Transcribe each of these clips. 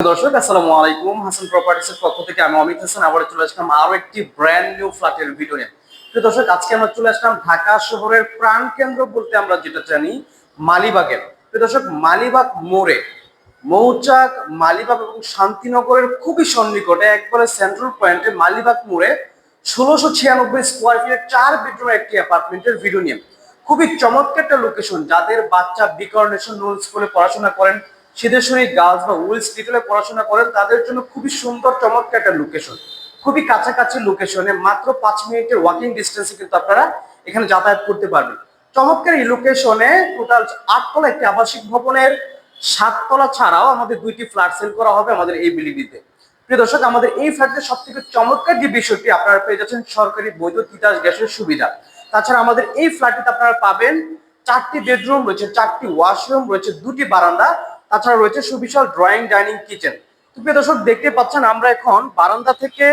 দর্শক আসসালামু আলাইকুম, হাসান প্রপার্টিসের পক্ষ থেকে আমি অমিত হাসান আবার চলে আসলাম আরো একটি ব্র্যান্ড নিউ ফ্ল্যাটের ভিডিও নিয়ে। প্রিয় দর্শক, আজকে আমরা চলে আসলাম ঢাকা শহরের প্রাণকেন্দ্র বলতে আমরা যেটা জানি মালিবাগের। প্রিয় দর্শক, মালিবাগ মোড়ে মৌচাক, মালিবাগ এবং শান্তিনগরের খুবই সন্নিকটে একবারে সেন্ট্রাল পয়েন্টে মালিবাগ মোড়ে ১৬৯৬ স্কোয়ার ফিটের 4 বেডরুমের একটি অ্যাপার্টমেন্টের ভিডিও নিয়ে। খুবই চমৎকার একটা লোকেশন। যাদের বাচ্চা বিকর্নেশন রুল স্কুলে পড়াশোনা করেন, সিদ্ধেশ্বরী গার্লস বা উইলস লিটলে পড়াশোনা করেন, তাদের জন্য খুবই সুন্দর চমৎকার একটা লোকেশন। খুবই কাছাকাছি লোকেশনে, মাত্র 5 মিনিটের ওয়াকিং ডিস্টেন্সে কিন্তু আপনারা এখানে যাতায়াত করতে পারবেন। চমৎকার এই লোকেশনে টোটাল 8 তলা একটি আবাসিক ভবনের 7 তলা ছাড়াও আমাদের 2টি ফ্ল্যাট সেল করা হবে আমাদের এই বিল্ডিংটিতে। প্রিয় দর্শক, আমাদের এই ফ্ল্যাটের সব থেকে চমৎকার যে বিষয়টি, আপনারা পেয়ে যাচ্ছেন সরকারি বৈধ তিতাস গ্যাসের সুবিধা। তাছাড়া আমাদের এই ফ্ল্যাটটিতে আপনারা পাবেন 4টি বেডরুম রয়েছে, 4টি ওয়াশরুম রয়েছে, 2টি বারান্দা, তাছাড়া রয়েছে সুবিশাল ড্রয়িং ডাইনিং কিচেন। তো প্রিয় দর্শক, দেখতে পাচ্ছেন আমরা এখন বারান্দা থেকে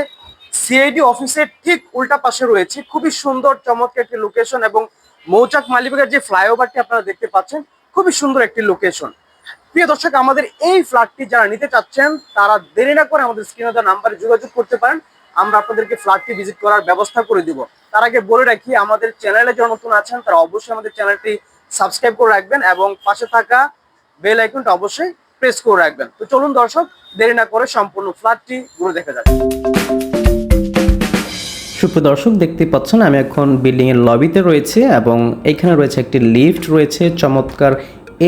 সিআইডি অফিসের ঠিক উল্টা পাশে রয়েছে। খুবই সুন্দর চমৎকার একটি লোকেশন এবং মৌচাক মালিবাগের যে ফ্লাইওভারটি আপনারা দেখতে পাচ্ছেন, খুবই সুন্দর একটি লোকেশন। প্রিয় দর্শক, আমাদের এই ফ্ল্যাটটি যারা নিতে চাচ্ছেন তারা দেরি না করে আমাদের স্ক্রিনে দেওয়া নাম্বারে যোগাযোগ করতে পারেন। আমরা আপনাদেরকে ফ্ল্যাটটি ভিজিট করার ব্যবস্থা করে দিব। তার আগে বলে রাখি, আমাদের চ্যানেলে যারা নতুন আছেন তারা অবশ্যই আমাদের চ্যানেলটি সাবস্ক্রাইব করে রাখবেন এবং পাশে থাকা বেল আইকনটা অবশ্যই প্রেস করে রাখবেন। তো চলুন দর্শক, দেরি না করে সম্পূর্ণ ফ্ল্যাটটি ঘুরে দেখা যাক। সুপ্রিয় দর্শক, দেখতে পাচ্ছেন আমি এখন বিল্ডিং এর লবিতে রয়েছে এবং এখানে রয়েছে একটি লিফট রয়েছে। চমৎকার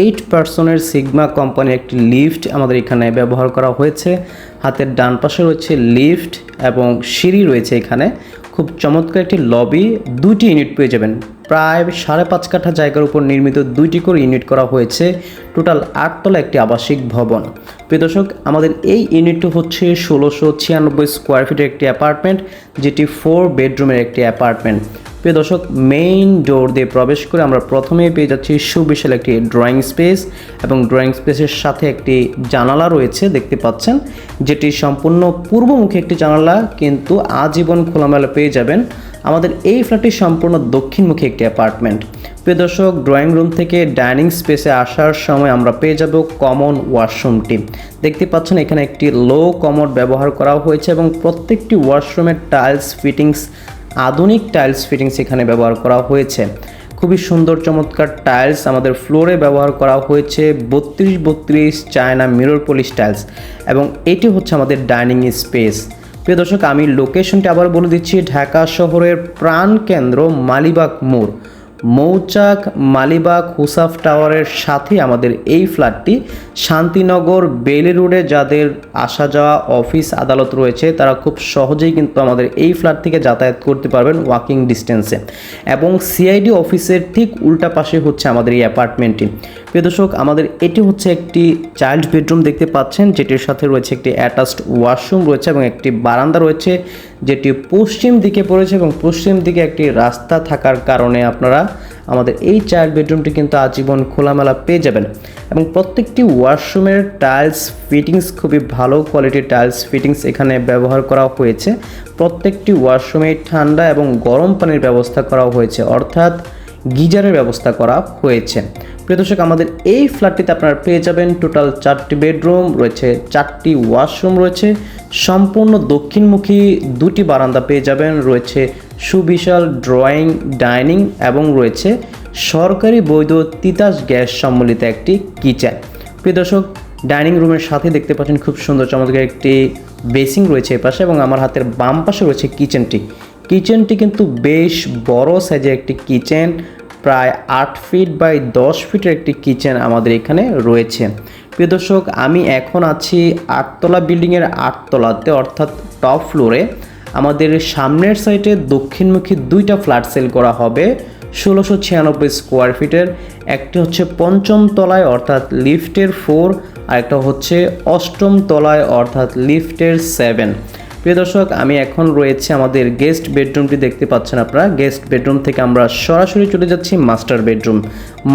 8 পার্সনের সিগমা কোম্পানির একটি লিফট আমাদের এখানে ব্যবহার করা হয়েছে। হাতের ডান পাশে রয়েছে লিফট এবং সিঁড়ি রয়েছে। এখানে খুব চমৎকার একটি লবি, 2টি ইউনিট পেয়ে যাবেন। প্রায় 5.5 কাঠা জায়গার উপর নির্মিত 2টি করে ইউনিট করা হয়েছে। টোটাল 8 তলা একটি আবাসিক ভবন। প্রিয় দর্শক, আমাদের এই ইউনিটটি হচ্ছে 1696 স্কোয়ার ফিটের একটি অ্যাপার্টমেন্ট, যেটি 4 বেডরুমের একটি অ্যাপার্টমেন্ট। প্রিয় দর্শক, মেইন ডোর দিয়ে প্রবেশ করে আমরা প্রথমেই পেয়ে যাচ্ছি সুবিশাল একটি ড্রয়িং স্পেস এবং ড্রয়িং স্পেসের সাথে একটি জানালা রয়েছে দেখতে পাচ্ছেন, যেটি সম্পূর্ণ পূর্বমুখী একটি জানালা, কিন্তু আজীবন খোলামেলা পেয়ে যাবেন। আমাদের এই ফ্ল্যাটটি সম্পূর্ণ দক্ষিণমুখী একটি অ্যাপার্টমেন্ট। প্রিয় দর্শক, ড্রয়িং রুম থেকে ডাইনিং স্পেসে আসার সময় আমরা পেয়ে যাব কমন ওয়াশরুমটি। দেখতে পাচ্ছেন এখানে একটি লো কমোড ব্যবহার করা হয়েছে এবং প্রত্যেকটি ওয়াশরুমের টাইলস ফিটিংস, আধুনিক টাইলস ফিটিংস এখানে ব্যবহার করা হয়েছে। খুবই সুন্দর চমৎকার টাইলস আমাদের ফ্লোরে ব্যবহার করা হয়েছে। 32 চায়না মিরর পলিশ টাইলস এবং এটি হচ্ছে আমাদের ডাইনিং স্পেস। প্রিয় দর্শক, আমি লোকেশনটি আবার বলে দিচ্ছি। ঢাকা শহরের প্রাণকেন্দ্র মালিবাগ মোড়, মৌচাক মালিবাগ হুসাফ টাওয়ারের সাথে আমাদের এই ফ্ল্যাটটি। শান্তিনগর বেইলি রোডে যাদের আসা যাওয়া অফিস আদালত রয়েছে তারা খুব সহজেই কিন্তু আমাদের এই ফ্ল্যাট থেকে যাতায়াত করতে পারবেন ওয়াকিং ডিস্টেন্সে। এবং সিআইডি অফিসের ঠিক উল্টা পাশে হচ্ছে আমাদের এই অ্যাপার্টমেন্টটি। প্রিয় দর্শক, আমাদের এটি হচ্ছে একটি চাইল্ড বেডরুম দেখতে পাচ্ছেন, যেটির সাথে রয়েছে একটি অ্যাটাচড ওয়াশরুম রয়েছে এবং একটি বারান্দা রয়েছে, যেটি পশ্চিম দিকে পড়েছে এবং পশ্চিম দিকে একটি রাস্তা থাকার কারণে আপনারা আমাদের এই চাইল্ড বেডরুমটি কিন্তু আজীবন খোলামেলা পেয়ে যাবেন। এবং প্রত্যেকটি ওয়াশরুমের টাইলস ফিটিংস খুবই ভালো কোয়ালিটির টাইলস ফিটিংস এখানে ব্যবহার করা হয়েছে। প্রত্যেকটি ওয়াশরুমে ঠান্ডা এবং গরম পানির ব্যবস্থা করা হয়েছে, অর্থাৎ গিজারের ব্যবস্থা করা হয়েছে। প্রিয় দর্শক, আমাদের এই ফ্ল্যাটটিতে আপনারা পেয়ে যাবেন টোটাল 4টি বেডরুম রয়েছে, 4টি ওয়াশরুম রয়েছে, সম্পূর্ণ দক্ষিণমুখী 2টি বারান্দা পেয়ে যাবেন, রয়েছে সুবিশাল ড্রয়িং ডাইনিং এবং রয়েছে সরকারি বৈধ তিতাস গ্যাস সম্বলিত একটি কিচেন। প্রিয় দর্শক, ডাইনিং রুমের সাথে দেখতে পাচ্ছেন খুব সুন্দর চমৎকার একটি বেসিং রয়েছে এ পাশে এবং আমার হাতের বাম পাশে রয়েছে কিচেনটি কিন্তু বেশ বড় সাইজের একটি কিচেন। প্রায় 8 ফিট বাই 10 ফিটের একটি কিচেন আমাদের এখানে রয়েছে। প্রিয় দর্শক, আমি এখন আছি 8 তলা বিল্ডিংয়ের 8 তলাতে, অর্থাৎ টপ ফ্লোরে। আমাদের সামনের সাইডে দক্ষিণমুখী 2টা ফ্ল্যাট সেল করা হবে 1696 স্কোয়ার ফিটের। একটি হচ্ছে 5ম তলায় অর্থাৎ লিফটের 4, আর একটা হচ্ছে 8ম তলায় অর্থাৎ লিফটের 7। প্রিয় দর্শক, আমি এখন রয়েছে আমাদের গেস্ট বেডরুমটি দেখতে পাচ্ছেন আপনারা। গেস্ট বেডরুম থেকে আমরা সরাসরি চলে যাচ্ছি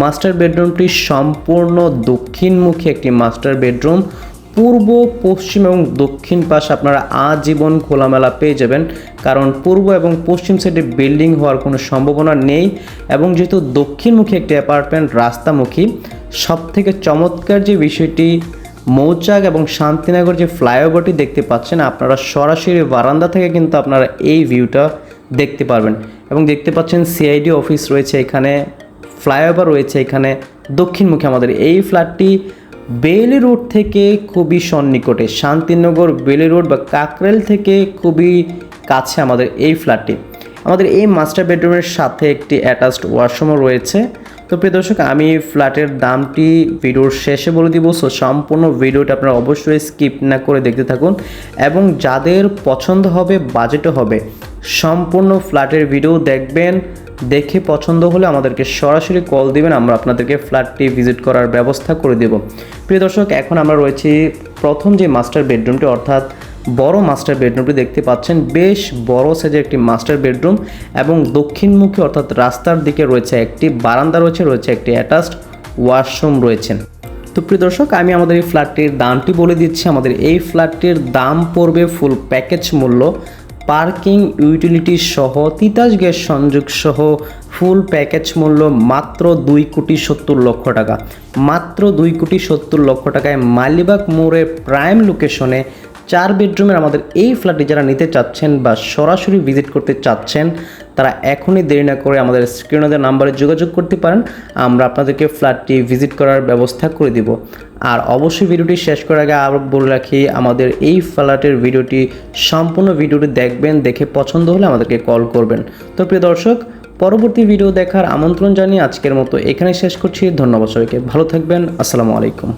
মাস্টার বেডরুমটি সম্পূর্ণ দক্ষিণমুখী একটি মাস্টার বেডরুম। পূর্ব, পশ্চিম এবং দক্ষিণ পাশ আপনারা আজীবন খোলামেলা পেয়ে যাবেন, কারণ পূর্ব এবং পশ্চিম সাইডে বিল্ডিং হওয়ার কোনো সম্ভাবনা নেই। এবং যেহেতু দক্ষিণমুখী একটি অ্যাপার্টমেন্ট রাস্তামুখী, সবথেকে চমৎকার যে বিষয়টি, মৌচাক এবং শান্তিনগর যে ফ্লাইওভারটি দেখতে পাচ্ছেন, আপনারা সরাসরি বারান্দা থেকে কিন্তু আপনারা এই ভিউটা দেখতে পারবেন। এবং দেখতে পাচ্ছেন সিআইডি অফিস রয়েছে এখানে, ফ্লাইওভার রয়েছে এখানে। দক্ষিণমুখী আমাদের এই ফ্ল্যাটটি বেইলি রোড থেকে খুবই সন্নিকটে, শান্তিনগর বেইলি রোড বা কাকরেল থেকে খুবই কাছে আমাদের এই ফ্ল্যাটটি। আমাদের এই মাস্টার বেডরুমের সাথে একটি অ্যাটাচড ওয়াশরুমও রয়েছে। তো প্রিয় দর্শক, আমি ফ্ল্যাটের দামটি ভিডিওর শেষে বলে দিব, সো সম্পূর্ণ ভিডিওটা আপনারা অবশ্যই স্কিপ না করে দেখতে থাকুন। এবং যাদের পছন্দ হবে, বাজেটও হবে, সম্পূর্ণ ফ্ল্যাটের ভিডিও দেখবেন। দেখে পছন্দ হলে আমাদেরকে সরাসরি কল দিবেন, আমরা আপনাদেরকে ফ্ল্যাটটি ভিজিট করার ব্যবস্থা করে দেব। প্রিয় দর্শক, এখন আমরা রয়েছি প্রথম যে মাস্টার বেডরুমটি, অর্থাৎ বড় মাস্টার বেডরুমটি দেখতে পাচ্ছেন। বেশ বড় সাইজের একটি মাস্টার বেডরুম এবং দক্ষিণমুখী অর্থাৎ রাস্তার দিকে রয়েছে একটি বারান্দা রয়েছে একটি অ্যাটাচড ওয়াশরুম রয়েছে। তো প্রিয় দর্শক, আমি আমাদের এই ফ্ল্যাটটির দামটি বলে দিচ্ছি। আমাদের এই ফ্ল্যাটটির দাম পড়বে ফুল প্যাকেজ মূল্য, পার্কিং ইউটিলিটি সহ, তিতাস গ্যাস সংযোগ সহ ফুল প্যাকেজ মূল্য মাত্র 2,70,00,000 টাকা। মাত্র 2,70,00,000 টাকায় মালিবাগ মোড়ে প্রাইম লোকেশনে 4 বেডরুমের আমাদের এই ফ্ল্যাটটি যারা নিতে চাচ্ছেন বা সরাসরি ভিজিট করতে চাচ্ছেন, তারা এখনই দেরি না করে আমাদের স্ক্রিনে দেওয়া নাম্বারে যোগাযোগ করতে পারেন। আমরা আপনাদেরকে ফ্ল্যাটটি ভিজিট করার ব্যবস্থা করে দিব। আর অবশ্যই ভিডিওটি শেষ করার আগে আবার বলে রাখি, আমাদের এই ফ্ল্যাটের ভিডিওটি সম্পূর্ণ ভিডিওটি দেখবেন, দেখে পছন্দ হলে আমাদেরকে কল করবেন। তো প্রিয় দর্শক, পরবর্তী ভিডিও দেখার আমন্ত্রণ জানিয়ে আজকের মতো এখানে শেষ করছি। ধন্যবাদ সবাইকে, ভালো থাকবেন, আসসালামু আলাইকুম।